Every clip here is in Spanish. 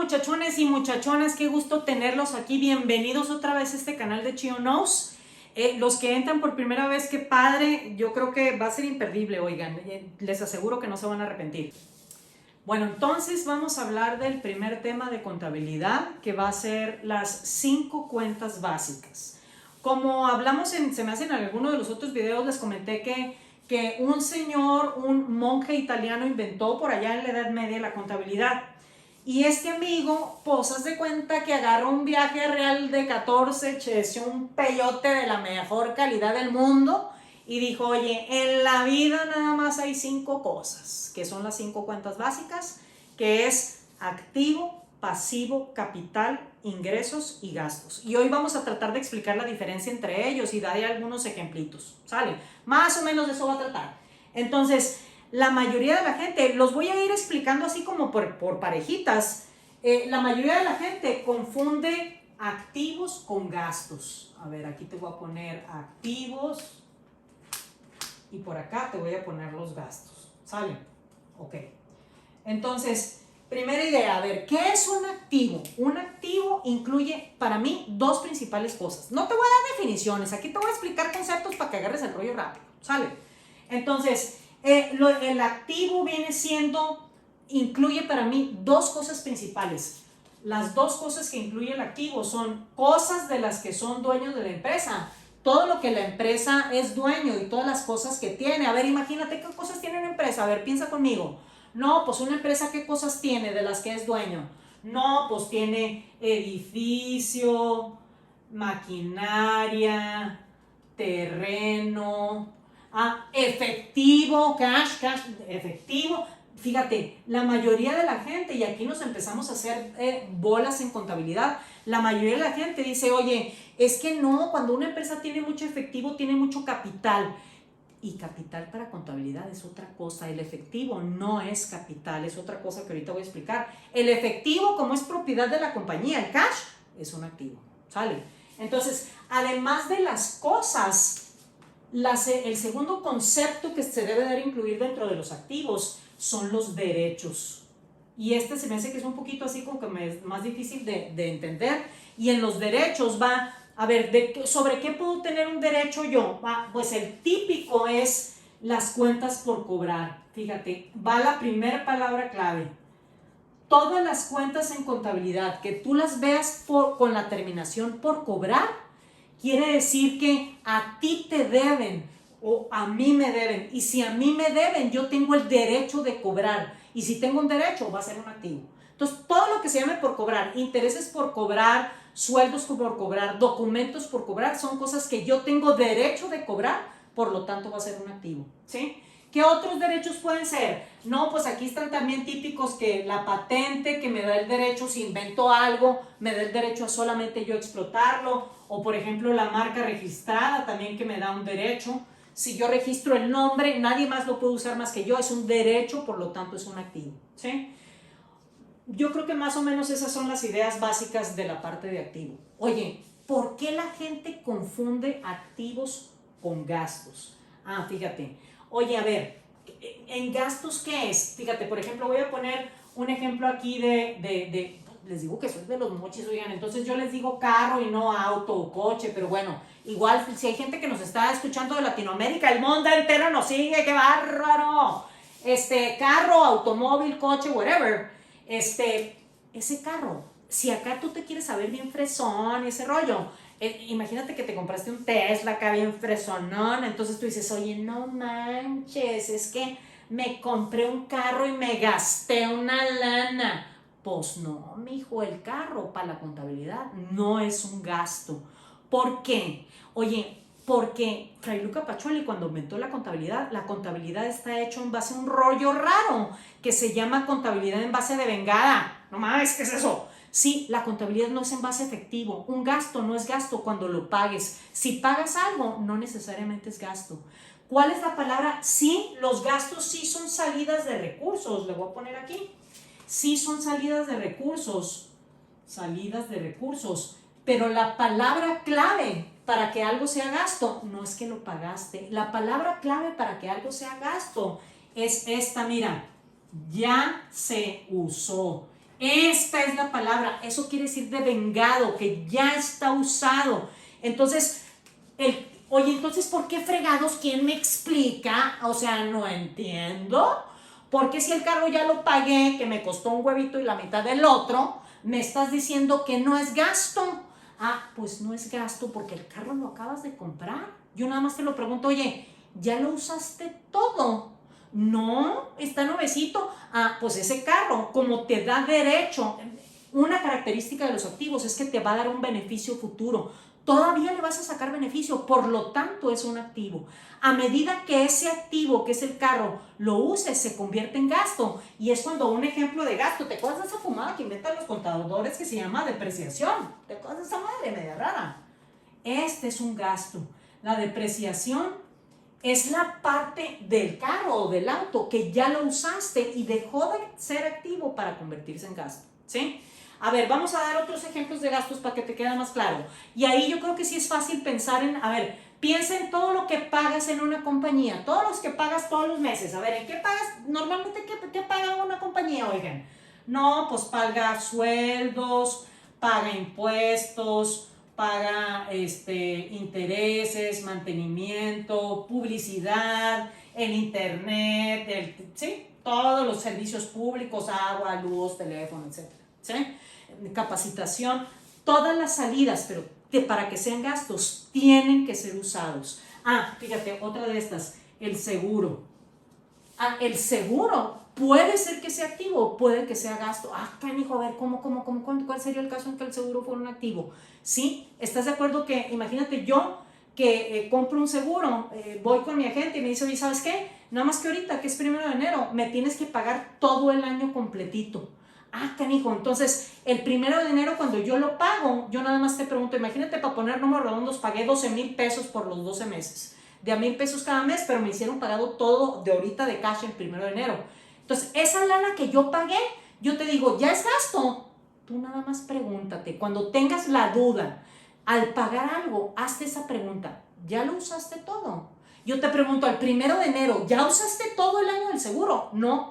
muchachones y muchachonas, qué gusto tenerlos aquí. Bienvenidos otra vez a este canal de Chio Knows. Los que entran por primera vez, qué padre. Yo creo que va a ser imperdible, oigan. Les aseguro que no se van a arrepentir. Bueno, entonces vamos a hablar del primer tema de contabilidad, que va a ser las 5 cuentas básicas. Como hablamos se me hace en alguno de los otros videos, les comenté que un señor, un monje italiano, inventó por allá en la Edad Media la contabilidad. Y este amigo, pues haz de cuenta que agarró un viaje real de 14, echó un peyote de la mejor calidad del mundo y dijo, oye, en la vida nada más hay 5 cosas, que son las 5 cuentas básicas, que es activo, pasivo, capital, ingresos y gastos. Y hoy vamos a tratar de explicar la diferencia entre ellos y daré algunos ejemplitos, ¿sale? Más o menos de eso va a tratar. Entonces, la mayoría de la gente, los voy a ir explicando así como por parejitas, la mayoría de la gente confunde activos con gastos. A ver, aquí te voy a poner activos y por acá te voy a poner los gastos, ¿sale? Ok. Entonces, primera idea, a ver, ¿qué es un activo? Un activo incluye para mí 2 principales cosas. No te voy a dar definiciones, aquí te voy a explicar conceptos para que agarres el rollo rápido, ¿sale? Entonces, el activo viene siendo, incluye para mí 2 cosas principales. Las 2 cosas que incluye el activo son cosas de las que son dueños de la empresa. Todo lo que la empresa es dueño y todas las cosas que tiene. A ver, imagínate qué cosas tiene una empresa. A ver, piensa conmigo. No, pues una empresa, ¿qué cosas tiene de las que es dueño? No, pues tiene edificio, maquinaria, terreno, efectivo, cash, efectivo. Fíjate, la mayoría de la gente, y aquí nos empezamos a hacer bolas en contabilidad, la mayoría de la gente dice, oye, es que no, cuando una empresa tiene mucho efectivo, tiene mucho capital. Y capital para contabilidad es otra cosa. El efectivo no es capital, es otra cosa que ahorita voy a explicar. El efectivo, como es propiedad de la compañía, el cash, es un activo, ¿sale? Entonces, además de las cosas, el segundo concepto que se debe de incluir dentro de los activos son los derechos. Y este se me hace que es un poquito así como que es más difícil de entender. Y en los derechos va, a ver, ¿sobre qué puedo tener un derecho yo? Pues el típico es las cuentas por cobrar. Fíjate, va la primera palabra clave. Todas las cuentas en contabilidad que tú las veas con la terminación por cobrar, quiere decir que a ti te deben o a mí me deben. Y si a mí me deben, yo tengo el derecho de cobrar. Y si tengo un derecho, va a ser un activo. Entonces, todo lo que se llame por cobrar, intereses por cobrar, sueldos por cobrar, documentos por cobrar, son cosas que yo tengo derecho de cobrar, por lo tanto va a ser un activo, ¿sí? ¿Qué otros derechos pueden ser? No, pues aquí están también típicos que la patente que me da el derecho, si invento algo, me da el derecho a solamente yo explotarlo, o por ejemplo la marca registrada también que me da un derecho. Si yo registro el nombre, nadie más lo puede usar más que yo, es un derecho, por lo tanto es un activo, ¿sí? Yo creo que más o menos esas son las ideas básicas de la parte de activo. Oye, ¿por qué la gente confunde activos con gastos? Fíjate. Oye, a ver, ¿en gastos qué es? Fíjate, por ejemplo, voy a poner un ejemplo aquí les digo que soy de los mochis, oigan, entonces yo les digo carro y no auto o coche, pero bueno, igual si hay gente que nos está escuchando de Latinoamérica, el mundo entero nos sigue, ¡qué bárbaro! Carro, automóvil, coche, whatever, ese carro, si acá tú te quieres saber bien fresón y ese rollo, imagínate que te compraste un Tesla acá bien fresonón, entonces tú dices, oye, no manches, es que me compré un carro y me gasté una lana. Pues no, mijo, el carro para la contabilidad no es un gasto. ¿Por qué? Oye, porque Fray Luca Pacioli cuando inventó la contabilidad está hecho en base a un rollo raro que se llama contabilidad en base de vengada. No mames, ¿qué es eso? Sí, la contabilidad no es en base efectivo. Un gasto no es gasto cuando lo pagues. Si pagas algo, no necesariamente es gasto. ¿Cuál es la palabra? Sí, los gastos sí son salidas de recursos. Le voy a poner aquí. Sí son salidas de recursos, pero la palabra clave para que algo sea gasto no es que lo pagaste. La palabra clave para que algo sea gasto es esta, mira, ya se usó. Esta es la palabra. Eso quiere decir devengado, que ya está usado. Entonces, oye, entonces, ¿por qué fregados? ¿Quién me explica? O sea, no entiendo. Porque si el carro ya lo pagué, que me costó un huevito y la mitad del otro, me estás diciendo que no es gasto? Ah, pues no es gasto porque el carro lo acabas de comprar. Yo nada más te lo pregunto, oye, ¿ya lo usaste todo? No, está nuevecito. Ah, pues ese carro, como te da derecho, una característica de los activos es que te va a dar un beneficio futuro. Todavía le vas a sacar beneficio, por lo tanto es un activo. A medida que ese activo, que es el carro, lo uses, se convierte en gasto. Y es cuando un ejemplo de gasto, ¿te acuerdas de esa fumada que inventan los contadores que se llama depreciación? ¿Te acuerdas de esa madre media rara? Este es un gasto. La depreciación es la parte del carro o del auto que ya lo usaste y dejó de ser activo para convertirse en gasto, ¿sí? A ver, vamos a dar otros ejemplos de gastos para que te quede más claro. Y ahí yo creo que sí es fácil pensar en, a ver, piensa en todo lo que pagas en una compañía, todos los que pagas todos los meses. A ver, ¿en qué pagas? Normalmente, ¿qué paga una compañía, oigan? No, pues paga sueldos, paga impuestos, paga intereses, mantenimiento, publicidad, el internet, ¿sí? Todos los servicios públicos, agua, luz, teléfono, etcétera, ¿sí? Capacitación, todas las salidas, pero que para que sean gastos tienen que ser usados. Ah, fíjate, otra de estas, el seguro. Ah, el seguro puede ser que sea activo, puede que sea gasto. Ah, canijo, a ver, ¿cuál sería el caso en que el seguro fuera un activo? ¿Sí? ¿Estás de acuerdo que, imagínate yo que compro un seguro, voy con mi agente y me dice, oye, ¿sabes qué? Nada más que ahorita, que es 1 de enero, me tienes que pagar todo el año completito. Ah, canijo, entonces el 1 de enero cuando yo lo pago, yo nada más te pregunto, imagínate, para poner números redondos, pagué 12,000 pesos por los 12 meses. De a 1,000 pesos cada mes, pero me hicieron pagado todo de ahorita de cash el 1 de enero. Entonces, esa lana que yo pagué, yo te digo, ya es gasto. Tú nada más pregúntate, cuando tengas la duda, al pagar algo, hazte esa pregunta, ¿ya lo usaste todo? Yo te pregunto, al 1 de enero, ¿ya usaste todo el año del seguro? No,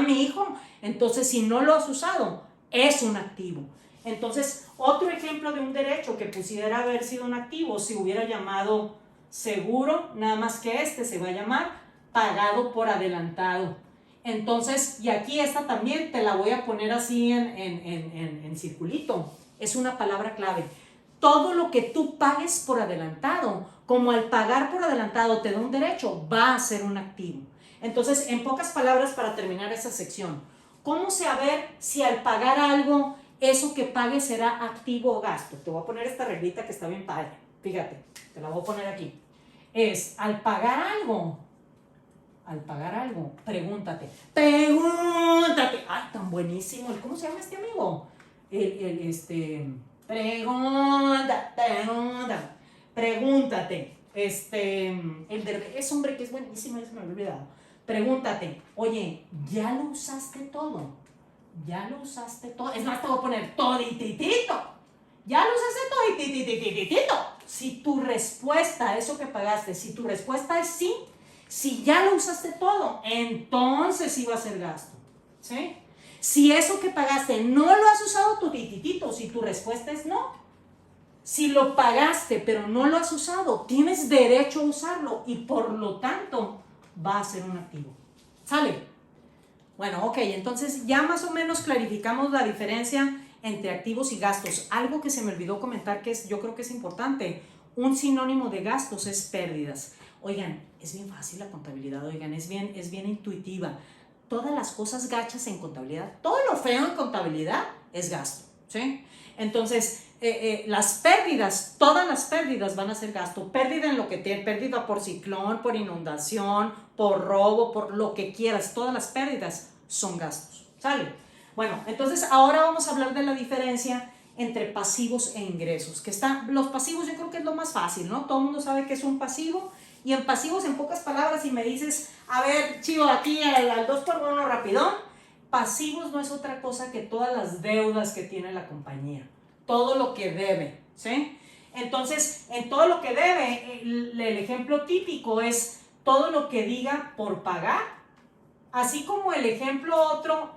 mi hijo. Entonces, si no lo has usado, es un activo. Entonces, otro ejemplo de un derecho que pudiera haber sido un activo, si hubiera llamado seguro, nada más que se va a llamar pagado por adelantado. Entonces, y aquí esta también te la voy a poner así en circulito. Es una palabra clave. Todo lo que tú pagues por adelantado, como al pagar por adelantado te da un derecho, va a ser un activo. Entonces, en pocas palabras, para terminar esa sección, ¿cómo saber si al pagar algo, eso que pague será activo o gasto? Te voy a poner esta reglita que está bien padre. Fíjate, te la voy a poner aquí. Es al pagar algo, pregúntate. Ay, tan buenísimo. ¿Cómo se llama este amigo? Pregúntate. Es hombre que es buenísimo, se me había olvidado. Pregúntate, oye, ¿ya lo usaste todo? ¿Ya lo usaste todo? Es más, te voy a poner todititito. ¿Ya lo usaste todititititito? Si tu respuesta, eso que pagaste, si tu respuesta es sí, si ya lo usaste todo, entonces sí va a ser gasto, ¿sí? Si eso que pagaste no lo has usado todititito, si tu respuesta es no, si lo pagaste pero no lo has usado, tienes derecho a usarlo y por lo tanto va a ser un activo. ¿Sale? Bueno, ok, entonces ya más o menos clarificamos la diferencia entre activos y gastos. Algo que se me olvidó comentar que yo creo que es importante, un sinónimo de gastos es pérdidas. Oigan, es bien fácil la contabilidad, oigan, es bien intuitiva. Todas las cosas gachas en contabilidad, todo lo feo en contabilidad es gasto, ¿sí? Entonces, las pérdidas, todas las pérdidas van a ser gasto. Pérdida en lo que tiene, pérdida por ciclón, por inundación, por robo, por lo que quieras, todas las pérdidas son gastos, ¿sale? Bueno, entonces ahora vamos a hablar de la diferencia entre pasivos e ingresos, los pasivos yo creo que es lo más fácil, ¿no? Todo el mundo sabe que es un pasivo, y en pasivos, en pocas palabras, si me dices, a ver, chivo, aquí al 2x1 rapidón, pasivos no es otra cosa que todas las deudas que tiene la compañía, todo lo que debe, ¿sí? Entonces, en todo lo que debe, el ejemplo típico es todo lo que diga por pagar, así como el ejemplo otro,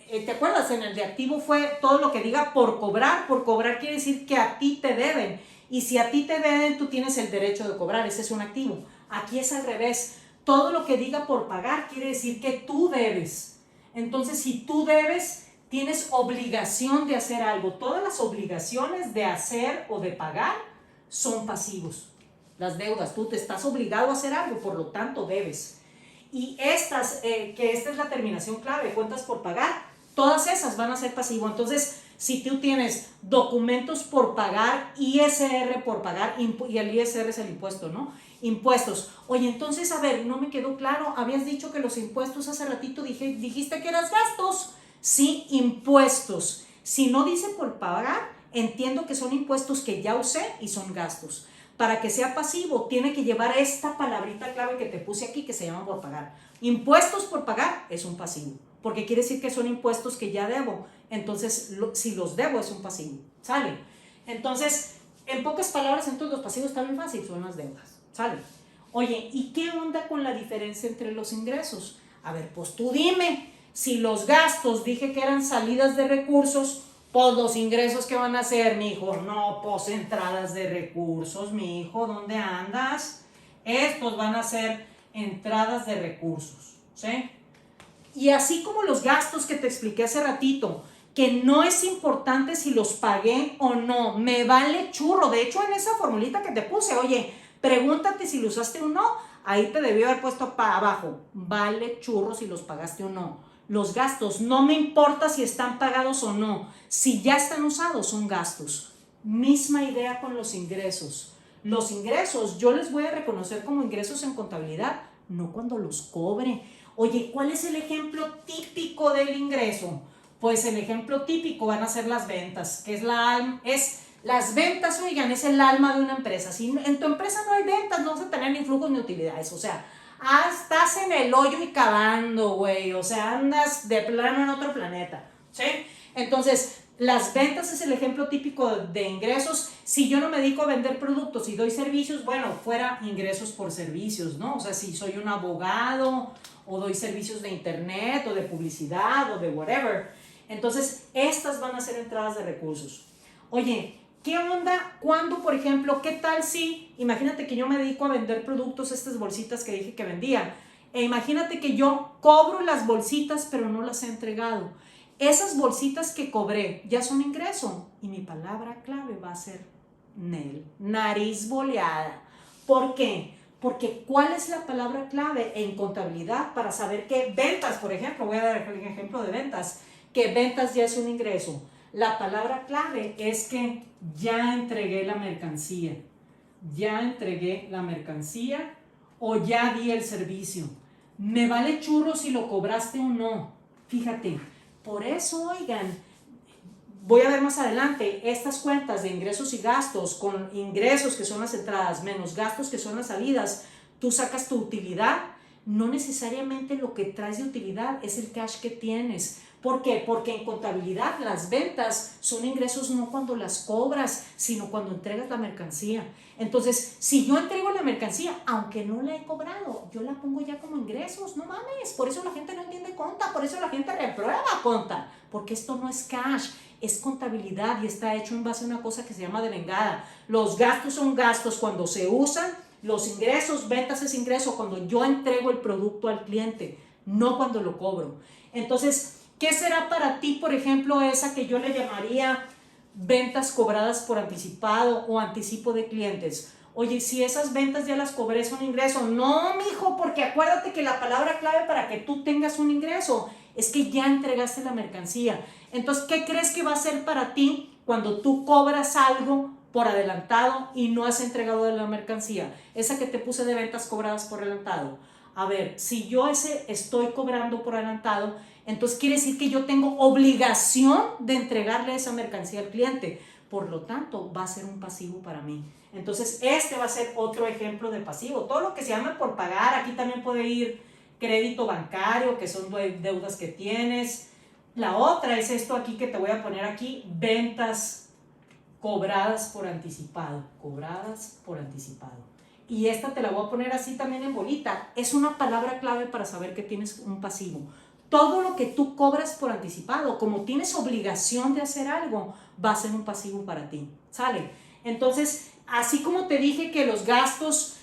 ¿te acuerdas? En el de activo fue todo lo que diga por cobrar. Por cobrar quiere decir que a ti te deben. Y si a ti te deben, tú tienes el derecho de cobrar. Ese es un activo. Aquí es al revés. Todo lo que diga por pagar quiere decir que tú debes. Entonces, si tú debes, tienes obligación de hacer algo. Todas las obligaciones de hacer o de pagar son pasivos. Las deudas, tú te estás obligado a hacer algo, por lo tanto debes. Y estas, que esta es la terminación clave, cuentas por pagar, todas esas van a ser pasivo. Entonces, si tú tienes documentos por pagar, ISR por pagar, y el ISR es el impuesto, ¿no? Impuestos. Oye, entonces, a ver, no me quedó claro, habías dicho que los impuestos hace ratito dijiste que eras gastos. Sí, impuestos. Si no dice por pagar, entiendo que son impuestos que ya usé y son gastos. Para que sea pasivo, tiene que llevar esta palabrita clave que te puse aquí, que se llama por pagar. Impuestos por pagar es un pasivo, porque quiere decir que son impuestos que ya debo. Entonces, si los debo, es un pasivo. ¿Sale? Entonces, en pocas palabras, entonces los pasivos están bien fáciles, son las deudas. ¿Sale? Oye, ¿y qué onda con la diferencia entre los ingresos? A ver, pues tú dime, si los gastos dije que eran salidas de recursos, pues los ingresos que van a ser, mi hijo, no, pues entradas de recursos, mi hijo, ¿dónde andas? Estos van a ser entradas de recursos, ¿sí? Y así como los gastos que te expliqué hace ratito, que no es importante si los pagué o no, me vale churro. De hecho, en esa formulita que te puse, oye, pregúntate si lo usaste o no, ahí te debió haber puesto para abajo, vale churro si los pagaste o no. Los gastos, no me importa si están pagados o no, si ya están usados son gastos. Misma idea con los ingresos. Los ingresos yo les voy a reconocer como ingresos en contabilidad, no cuando los cobre. Oye, ¿cuál es el ejemplo típico del ingreso? Pues el ejemplo típico van a ser las ventas, que las ventas, oigan, es el alma de una empresa. Si en tu empresa no hay ventas, no vas a tener ni flujos ni utilidades, o sea, estás en el hoyo y cavando, güey, o sea, andas de plano en otro planeta, ¿sí? Entonces, las ventas es el ejemplo típico de ingresos. Si yo no me dedico a vender productos y doy servicios, bueno, fuera ingresos por servicios, ¿no? O sea, si soy un abogado o doy servicios de internet o de publicidad o de whatever, entonces estas van a ser entradas de recursos. Oye, ¿qué onda? ¿Cuándo, por ejemplo? ¿Qué tal si, imagínate que yo me dedico a vender productos, estas bolsitas que dije que vendía, e imagínate que yo cobro las bolsitas pero no las he entregado? Esas bolsitas que cobré ya son ingreso y mi palabra clave va a ser nariz boleada. ¿Por qué? Porque ¿cuál es la palabra clave en contabilidad para saber que ventas, por ejemplo, voy a dar el ejemplo de ventas, que ventas ya es un ingreso? La palabra clave es que ya entregué la mercancía. Ya entregué la mercancía o ya di el servicio. Me vale churro si lo cobraste o no. Fíjate, por eso, oigan, voy a ver más adelante, estas cuentas de ingresos y gastos, con ingresos que son las entradas menos gastos que son las salidas, tú sacas tu utilidad. No necesariamente lo que traes de utilidad es el cash que tienes. ¿Por qué? Porque en contabilidad las ventas son ingresos no cuando las cobras, sino cuando entregas la mercancía. Entonces, si yo entrego la mercancía, aunque no la he cobrado, yo la pongo ya como ingresos, no mames. Por eso la gente no entiende conta, por eso la gente reprueba conta, porque esto no es cash, es contabilidad y está hecho en base a una cosa que se llama devengada. Los gastos son gastos cuando se usan, los ingresos, ventas es ingreso cuando yo entrego el producto al cliente, no cuando lo cobro. Entonces, ¿qué será para ti, por ejemplo, esa que yo le llamaría ventas cobradas por anticipado o anticipo de clientes? Oye, si esas ventas ya las cobré, ¿es un ingreso? No, mijo, porque acuérdate que la palabra clave para que tú tengas un ingreso es que ya entregaste la mercancía. Entonces, ¿qué crees que va a ser para ti cuando tú cobras algo por adelantado y no has entregado la mercancía? Esa que te puse de ventas cobradas por adelantado. A ver, si yo estoy cobrando por adelantado, entonces quiere decir que yo tengo obligación de entregarle esa mercancía al cliente. Por lo tanto, va a ser un pasivo para mí. Entonces, este va a ser otro ejemplo de pasivo. Todo lo que se llama por pagar, aquí también puede ir crédito bancario, que son deudas que tienes. La otra es esto aquí que te voy a poner aquí, ventas cobradas por anticipado. Cobradas por anticipado. Y esta te la voy a poner así también en bolita. Es una palabra clave para saber que tienes un pasivo. todo lo que tú cobras por anticipado, como tienes obligación de hacer algo, va a ser un pasivo para ti, ¿sale? Entonces, así como te dije que los gastos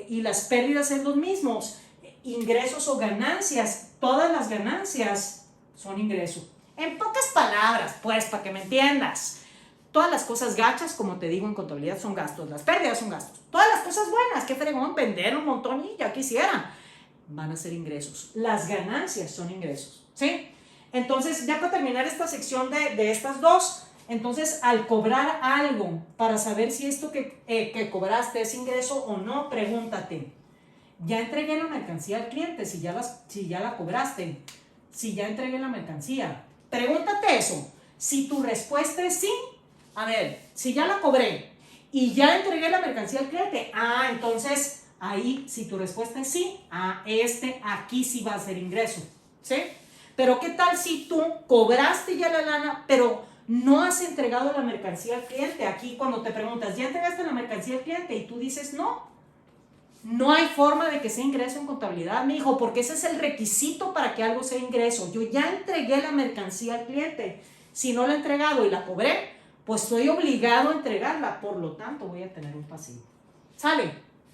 y las pérdidas son los mismos, ingresos o ganancias, todas las ganancias son ingresos. En pocas palabras, pues, para que me entiendas, todas las cosas gachas, como te digo en contabilidad, son gastos, las pérdidas son gastos. Todas las cosas buenas, qué fregón, vender un montón y ya quisiera, van a ser ingresos. Las ganancias son ingresos, ¿sí? Entonces, ya para terminar esta sección de estas dos, entonces, al cobrar algo, para saber si esto que cobraste es ingreso o no, pregúntate, ¿ya entregué la mercancía al cliente? Si ya la cobraste, si ya entregué la mercancía. Pregúntate eso. Si tu respuesta es sí, a ver, si ya la cobré y ya entregué la mercancía al cliente, entonces ahí, si tu respuesta es sí, aquí sí va a ser ingreso, ¿sí? Pero ¿qué tal si tú cobraste ya la lana, pero no has entregado la mercancía al cliente? Aquí cuando te preguntas, ¿ya entregaste la mercancía al cliente? Y tú dices, no hay forma de que sea ingreso en contabilidad, mi hijo, porque ese es el requisito para que algo sea ingreso. Yo ya entregué la mercancía al cliente. Si no la he entregado y la cobré, pues estoy obligado a entregarla. Por lo tanto, voy a tener un pasivo. ¿Sale?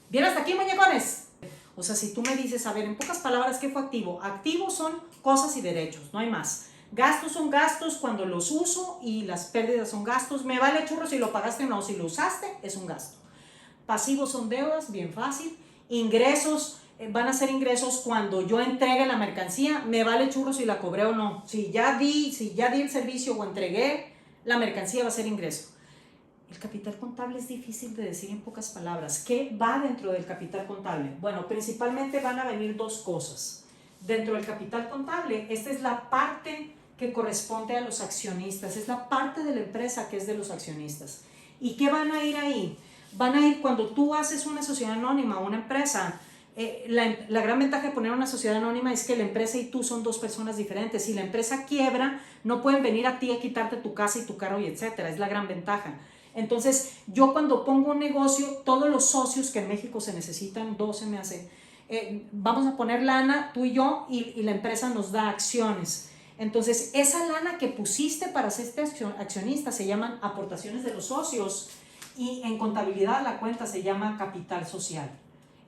¿Bien hasta aquí, muñecones? O sea, si tú me dices, a ver, en pocas palabras, ¿qué fue activo? Activos son cosas y derechos, no hay más. Gastos son gastos cuando los uso y las pérdidas son gastos. Me vale churro si lo pagaste o no. Si lo usaste, es un gasto. Pasivos son deudas, bien fácil. Ingresos van a ser ingresos cuando yo entregue la mercancía. Me vale churro si la cobré o no. Si ya di el servicio o entregué la mercancía, va a ser ingreso. El capital contable es difícil de decir en pocas palabras. ¿Qué va dentro del capital contable? Bueno, principalmente van a venir dos cosas. Dentro del capital contable, esta es la parte que corresponde a los accionistas. Es la parte de la empresa que es de los accionistas. ¿Y qué van a ir ahí? Van a ir cuando tú haces una sociedad anónima o una empresa. La gran ventaja de poner una sociedad anónima es que la empresa y tú son dos personas diferentes. Si la empresa quiebra, no pueden venir a ti a quitarte tu casa y tu carro y etcétera. Es la gran ventaja. Entonces, yo cuando pongo un negocio, todos los socios que en México se necesitan, 12 me hace, vamos a poner lana, tú y yo, y la empresa nos da acciones. Entonces, esa lana que pusiste para ser accionista se llaman aportaciones de los socios. Y en contabilidad la cuenta se llama capital social.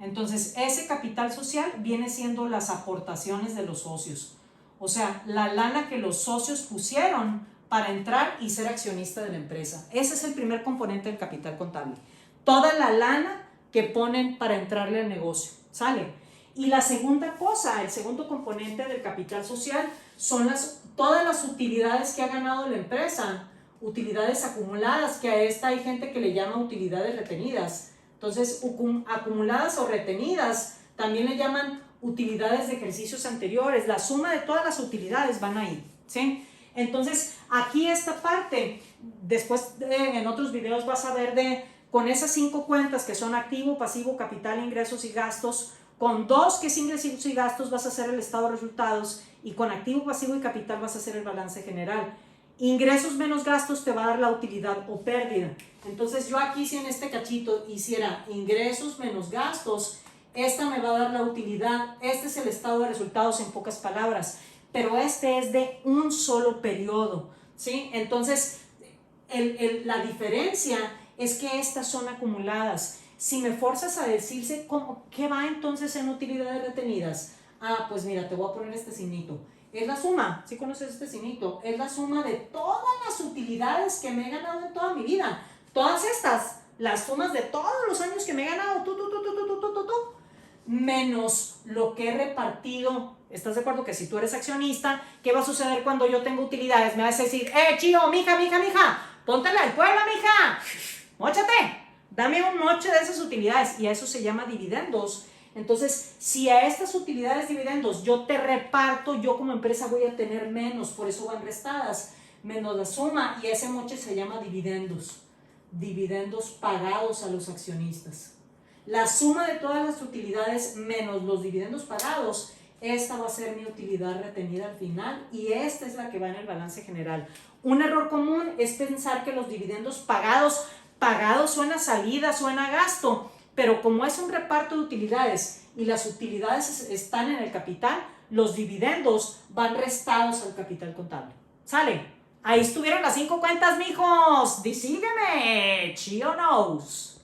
Entonces, ese capital social viene siendo las aportaciones de los socios. O sea, la lana que los socios pusieron para entrar y ser accionista de la empresa. Ese es el primer componente del capital contable. Toda la lana que ponen para entrarle al negocio, ¿sale? Y la segunda cosa, el segundo componente del capital social son todas las utilidades que ha ganado la empresa. Utilidades acumuladas, que a esta hay gente que le llama utilidades retenidas. Entonces, acumuladas o retenidas también le llaman utilidades de ejercicios anteriores. La suma de todas las utilidades van ahí, ¿sí? Entonces, aquí esta parte, después en otros videos vas a ver con esas 5 cuentas que son activo, pasivo, capital, ingresos y gastos, con 2 que es ingresos y gastos vas a hacer el estado de resultados y con activo, pasivo y capital vas a hacer el balance general. Ingresos menos gastos te va a dar la utilidad o pérdida. Entonces yo aquí si en este cachito hiciera ingresos menos gastos, esta me va a dar la utilidad. Este es el estado de resultados en pocas palabras, pero este es de un solo periodo, ¿sí? Entonces la diferencia es que estas son acumuladas. Si me forzas a decirse ¿qué va entonces en utilidades retenidas? Pues mira, te voy a poner este signito. Es la suma, ¿sí conoces este signito? Es la suma de todas las utilidades que me he ganado en toda mi vida. Todas estas, las sumas de todos los años que me he ganado, menos lo que he repartido. ¿Estás de acuerdo que si tú eres accionista, qué va a suceder cuando yo tengo utilidades? Me vas a decir, chío, mija, póntela al pueblo, mija, móchate, dame un moche de esas utilidades. Y a eso se llama dividendos. Entonces, si a estas utilidades dividendos yo te reparto, yo como empresa voy a tener menos, por eso van restadas, menos la suma, y ese moche se llama dividendos. Dividendos pagados a los accionistas. La suma de todas las utilidades menos los dividendos pagados, esta va a ser mi utilidad retenida al final y esta es la que va en el balance general. Un error común es pensar que los dividendos pagados suena salida, suena gasto, pero como es un reparto de utilidades y las utilidades están en el capital, los dividendos van restados al capital contable. ¿Sale? Ahí estuvieron las 5 cuentas, mijos. Sígueme. Chio knows.